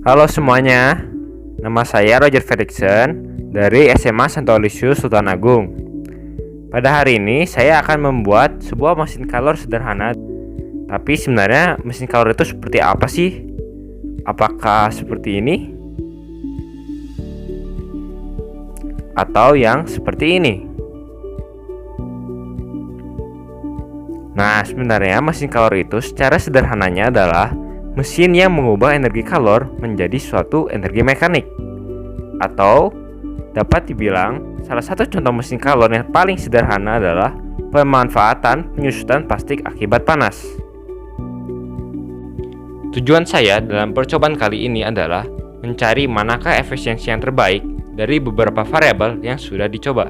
Halo semuanya, nama saya Roger Fredrickson dari SMA Santo Aloysius Sultan Agung. Pada hari ini saya akan membuat sebuah mesin kalor sederhana. Tapi sebenarnya mesin kalor itu seperti apa sih? Apakah seperti ini? Atau yang seperti ini? Nah, sebenarnya mesin kalor itu secara sederhananya adalah mesin yang mengubah energi kalor menjadi suatu energi mekanik. Atau dapat dibilang salah satu contoh mesin kalor yang paling sederhana adalah pemanfaatan penyusutan plastik akibat panas. Tujuan saya dalam percobaan kali ini adalah mencari manakah efisiensi yang terbaik dari beberapa variabel yang sudah dicoba.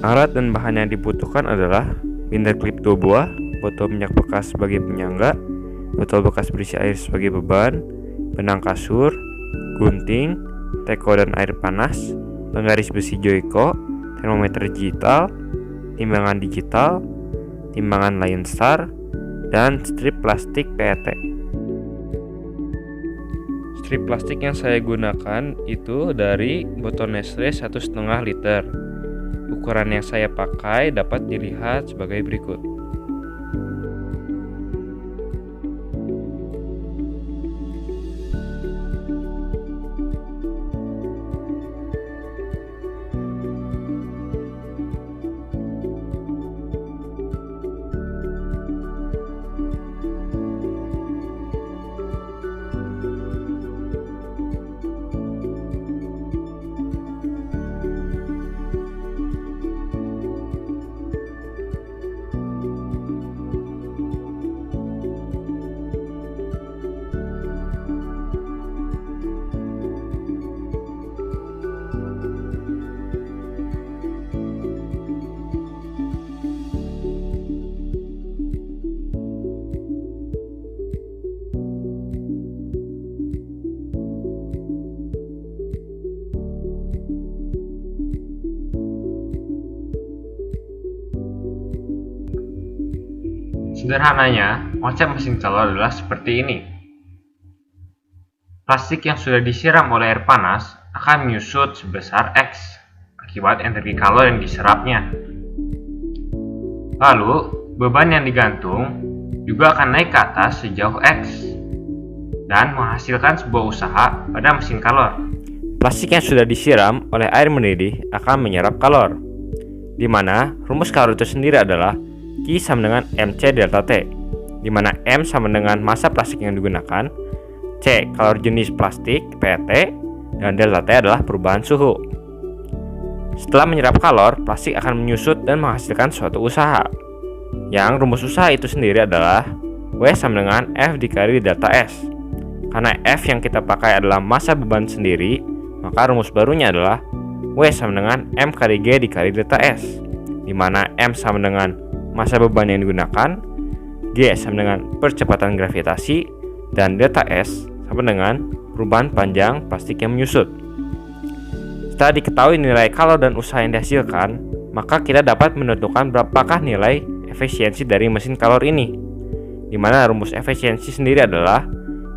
Alat dan bahan yang dibutuhkan adalah binder klip 2 buah, botol minyak bekas sebagai penyangga, botol bekas berisi air sebagai beban, benang kasur, gunting, teko dan air panas, penggaris besi Joico, termometer digital, timbangan digital, timbangan Lion Star, dan strip plastik PET. Strip plastik yang saya gunakan itu dari botol Nestle 1,5 liter. Ukuran yang saya pakai dapat dilihat sebagai berikut. Sederhananya, konsep mesin kalor adalah seperti ini. Plastik yang sudah disiram oleh air panas akan menyusut sebesar X akibat energi kalor yang diserapnya. Lalu, beban yang digantung juga akan naik ke atas sejauh X dan menghasilkan sebuah usaha pada mesin kalor. Plastik yang sudah disiram oleh air mendidih akan menyerap kalor, di mana rumus kalor itu sendiri adalah Q sama dengan MC delta T, di mana M sama dengan massa plastik yang digunakan, C kalor jenis plastik PET, dan delta T adalah perubahan suhu. Setelah menyerap kalor, plastik akan menyusut dan menghasilkan suatu usaha, yang rumus usaha itu sendiri adalah W sama dengan F dikali delta S. Karena F yang kita pakai adalah massa beban sendiri, maka rumus barunya adalah W sama dengan M kali G dikali delta S, di mana M sama dengan massa beban yang digunakan, G sama dengan percepatan gravitasi, dan delta S sama dengan perubahan panjang plastik yang menyusut. Setelah diketahui nilai kalor dan usaha yang dihasilkan, maka kita dapat menentukan berapakah nilai efisiensi dari mesin kalor ini, di mana rumus efisiensi sendiri adalah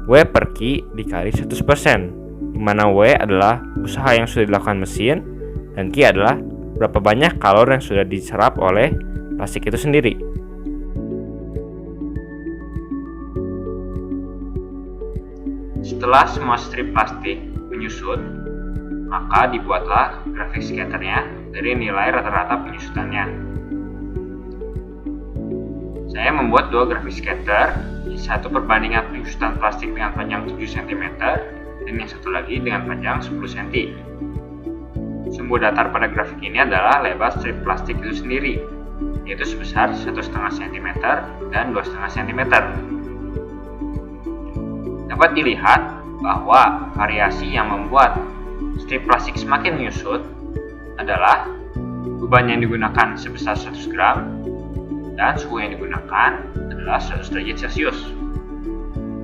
W per Q dikali 100%, di mana W adalah usaha yang sudah dilakukan mesin, dan Q adalah berapa banyak kalor yang sudah diserap oleh plastik itu sendiri. Setelah semua strip plastik menyusut, maka dibuatlah grafik skaternya dari nilai rata-rata penyusutannya. Saya membuat dua grafik skater, yang satu perbandingan penyusutan plastik dengan panjang 7 cm dan yang satu lagi dengan panjang 10 cm. Sumbu datar pada grafik ini adalah lebar strip plastik itu sendiri, yaitu sebesar 1,5 cm dan 2,5 cm. Dapat dilihat bahwa variasi yang membuat strip plastik semakin menyusut adalah beban yang digunakan sebesar 100 gram dan suhu yang digunakan adalah 100 derajat Celcius.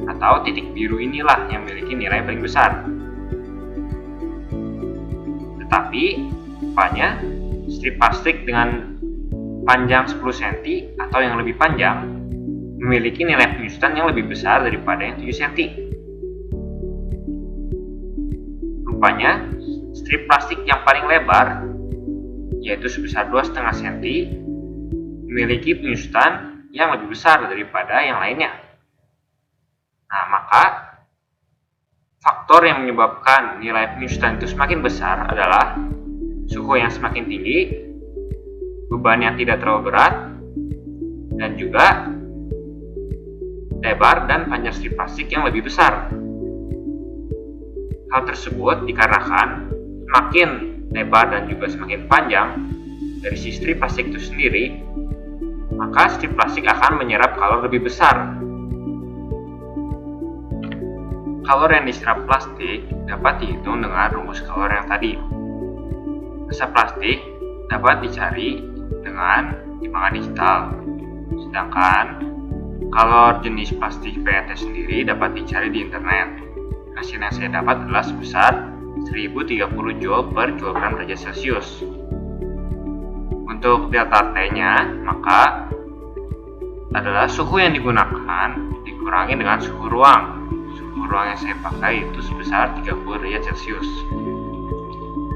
Atau titik biru inilah yang memiliki nilai paling besar. Tetapi, rupanya strip plastik dengan panjang 10 cm atau yang lebih panjang memiliki nilai penyusutan yang lebih besar daripada yang 7 cm. Rupanya, strip plastik yang paling lebar, yaitu sebesar 2,5 cm, memiliki penyusutan yang lebih besar daripada yang lainnya. Nah, maka faktor yang menyebabkan nilai penyusutan itu semakin besar adalah suhu yang semakin tinggi, beban yang tidak terlalu berat, dan juga lebar dan panjang strip plastik yang lebih besar. Hal tersebut dikarenakan semakin lebar dan juga semakin panjang dari si strip plastik itu sendiri, maka strip plastik akan menyerap kalor lebih besar. Kalor yang diserap plastik dapat dihitung dengan rumus kalor yang tadi. Massa plastik dapat dicari dengan timbangan digital, sedangkan kalor jenis plastik PET sendiri dapat dicari di internet. Hasil yang saya dapat adalah sebesar 1030 Joule per kilogram derajat Celcius. Untuk delta T-nya, maka adalah suhu yang digunakan dikurangi dengan suhu ruang. Suhu ruang yang saya pakai itu sebesar 30 derajat Celcius.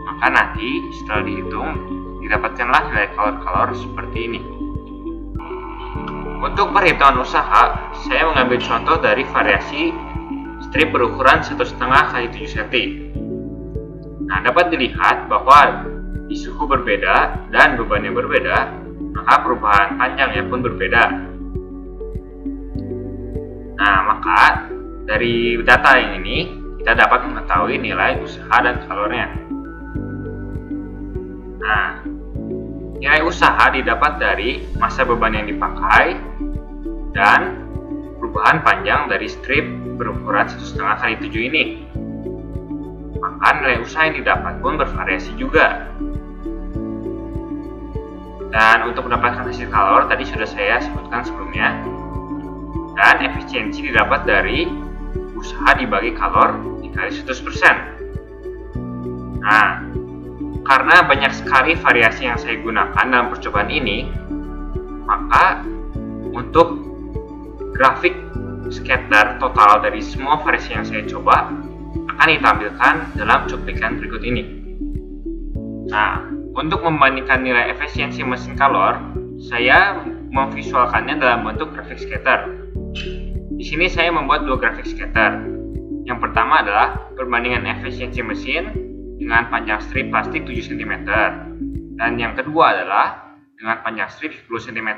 Maka nanti setelah dihitung, didapatkanlah nilai kalor-kalor seperti ini. Untuk perhitungan usaha, saya mengambil contoh dari variasi strip berukuran 1,5 x 7 cm. Nah, dapat dilihat bahwa di suhu berbeda dan beban yang berbeda, maka perubahan panjangnya pun berbeda. Nah, maka dari data yang ini, kita dapat mengetahui nilai usaha dan kalornya. Nah, nilai usaha didapat dari massa beban yang dipakai dan perubahan panjang dari strip berukuran 1,5 x 7 ini. Maka nilai usaha yang didapat pun bervariasi juga. Dan untuk mendapatkan hasil kalor tadi sudah saya sebutkan sebelumnya. Dan efisiensi didapat dari usaha dibagi kalor dikali 100%. Nah, karena banyak sekali variasi yang saya gunakan dalam percobaan ini, maka untuk grafik scatter total dari semua variasi yang saya coba akan ditampilkan dalam cuplikan berikut ini. Nah, untuk membandingkan nilai efisiensi mesin kalor, saya memvisualkannya dalam bentuk grafik scatter. Di sini saya membuat dua grafik scatter. Yang pertama adalah perbandingan efisiensi mesin dengan panjang strip plastik 7 cm, dan yang kedua adalah dengan panjang strip 10 cm.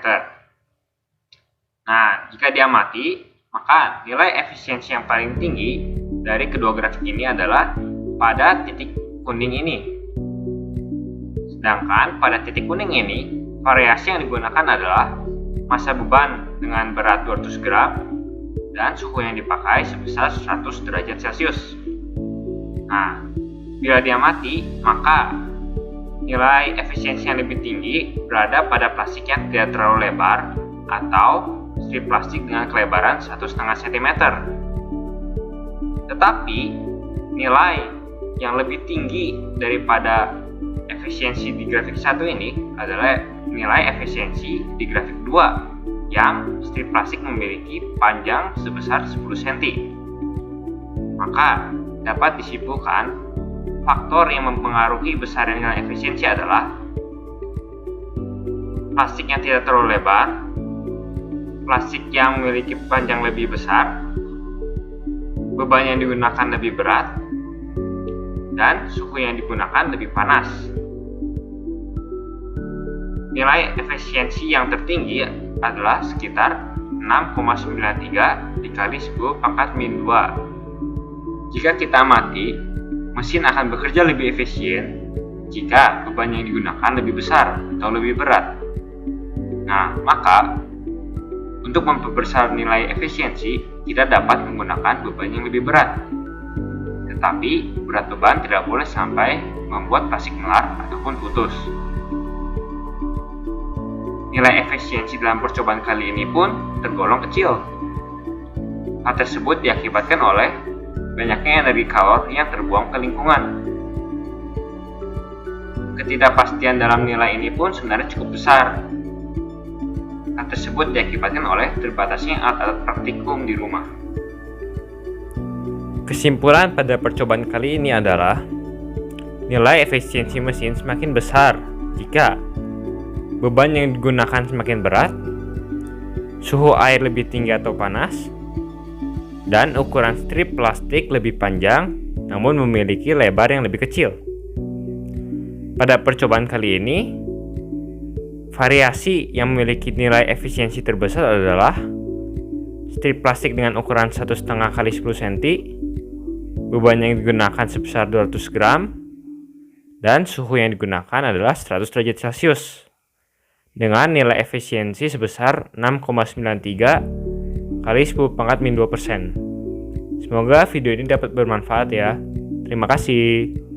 Nah, jika diamati, maka nilai efisiensi yang paling tinggi dari kedua grafik ini adalah pada titik kuning ini. Sedangkan pada titik kuning ini, variasi yang digunakan adalah massa beban dengan berat 200 gram dan suhu yang dipakai sebesar 100 derajat Celcius. Nah, bila diamati, maka nilai efisiensi yang lebih tinggi berada pada plastik yang tidak terlalu lebar atau strip plastik dengan kelebaran 1,5 cm. Tetapi nilai yang lebih tinggi daripada efisiensi di grafik 1 ini adalah nilai efisiensi di grafik 2 yang strip plastik memiliki panjang sebesar 10 cm. Maka dapat disimpulkan faktor yang mempengaruhi besarnya nilai efisiensi adalah plastik yang tidak terlalu lebar, plastik yang memiliki panjang lebih besar, beban yang digunakan lebih berat, dan suhu yang digunakan lebih panas. Nilai efisiensi yang tertinggi adalah sekitar 6,93 dikali 10 pangkat min 2. Jika kita amati, mesin akan bekerja lebih efisien jika beban yang digunakan lebih besar atau lebih berat. Nah, maka untuk memperbesar nilai efisiensi, kita dapat menggunakan beban yang lebih berat. Tetapi, berat beban tidak boleh sampai membuat plastik melar ataupun putus. Nilai efisiensi dalam percobaan kali ini pun tergolong kecil. Hal tersebut diakibatkan oleh banyaknya energi kalor yang terbuang ke lingkungan. Ketidakpastian dalam nilai ini pun sebenarnya cukup besar. Hal tersebut diakibatkan oleh terbatasnya alat-alat praktikum di rumah. Kesimpulan pada percobaan kali ini adalah nilai efisiensi mesin semakin besar jika beban yang digunakan semakin berat, suhu air lebih tinggi atau panas, dan ukuran strip plastik lebih panjang namun memiliki lebar yang lebih kecil. Pada percobaan kali ini, variasi yang memiliki nilai efisiensi terbesar adalah strip plastik dengan ukuran 1,5 x 10 cm, beban yang digunakan sebesar 200 gram, dan suhu yang digunakan adalah 100 derajat Celcius dengan nilai efisiensi sebesar 6,93 kali 10⁻². Semoga video ini dapat bermanfaat ya. Terima kasih.